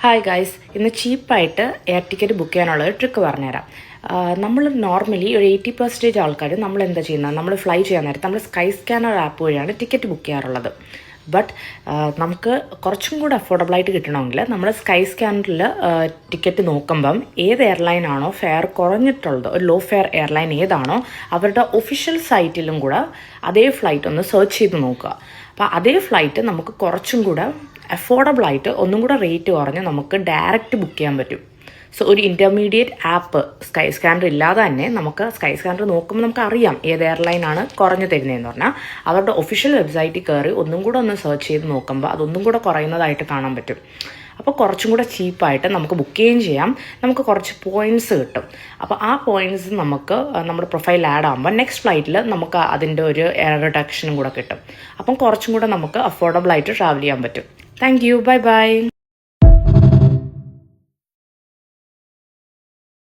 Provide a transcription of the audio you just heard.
Hi guys, ഇന്ന് ചീപ്പായിട്ട് air ticket book ചെയ്യാനുള്ള ഒരു ട്രിക്ക് പറഞ്ഞുതരാം. നമ്മൾ നോർമലി ഒരു 80% ആൾക്കാർ നമ്മൾ എന്താ ചെയ്യുന്നത്, നമ്മൾ ഫ്ലൈ ചെയ്യാൻ നേരത്ത് നമ്മൾ സ്കൈ സ്കാനർ ആപ്പ് വഴിയാണ് ടിക്കറ്റ് ബുക്ക് ചെയ്യാറുള്ളത്. ബട്ട് നമുക്ക് കുറച്ചും കൂടെ അഫോർഡബിളായിട്ട് കിട്ടണമെങ്കിൽ നമ്മൾ സ്കൈ സ്കാനറിൽ ടിക്കറ്റ് നോക്കുമ്പം ഏത് എയർലൈനാണോ ഫെയർ കുറഞ്ഞിട്ടുള്ളത്, ഒരു ലോ ഫെയർ എയർലൈൻ ഏതാണോ അവരുടെ ഒഫീഷ്യൽ സൈറ്റിലും കൂടെ അതേ ഫ്ലൈറ്റ് ഒന്ന് സെർച്ച് ചെയ്ത് നോക്കുക. അപ്പോൾ അതേ ഫ്ലൈറ്റ് നമുക്ക് കുറച്ചും കൂടെ അഫോർഡബിളായിട്ട് ഒന്നും കൂടെ റേറ്റ് കുറഞ്ഞ് നമുക്ക് ഡയറക്റ്റ് ബുക്ക് ചെയ്യാൻ പറ്റും. സോ ഒരു ഇൻ്റർമീഡിയറ്റ് ആപ്പ് സ്കൈ സ്കാനർ ഇല്ലാതെ തന്നെ നമുക്ക് സ്കൈ സ്കാനർ നോക്കുമ്പോൾ നമുക്ക് അറിയാം ഏത് എയർലൈനാണ് കുറഞ്ഞു തരുന്നതെന്ന് പറഞ്ഞാൽ അവരുടെ ഒഫീഷ്യൽ വെബ്സൈറ്റിൽ കയറി ഒന്നും കൂടെ ഒന്ന് സെർച്ച് ചെയ്ത് നോക്കുമ്പോൾ അതൊന്നും കൂടെ കുറയുന്നതായിട്ട് കാണാൻ പറ്റും. അപ്പോൾ കുറച്ചും കൂടെ ചീപ്പായിട്ട് നമുക്ക് ബുക്ക് ചെയ്യുകയും ചെയ്യാം, നമുക്ക് കുറച്ച് പോയിൻറ്റ്സ് കിട്ടും. അപ്പോൾ ആ പോയിൻറ്റ്സ് നമുക്ക് നമ്മുടെ പ്രൊഫൈൽ ആഡ് ആകുമ്പോൾ നെക്സ്റ്റ് ഫ്ലൈറ്റിൽ നമുക്ക് അതിൻ്റെ ഒരു എയർ റിഡക്ഷനും കൂടെ കിട്ടും. അപ്പം കുറച്ചും കൂടെ നമുക്ക് അഫോർഡബിളായിട്ട് ട്രാവൽ ചെയ്യാൻ പറ്റും. Thank you, bye bye.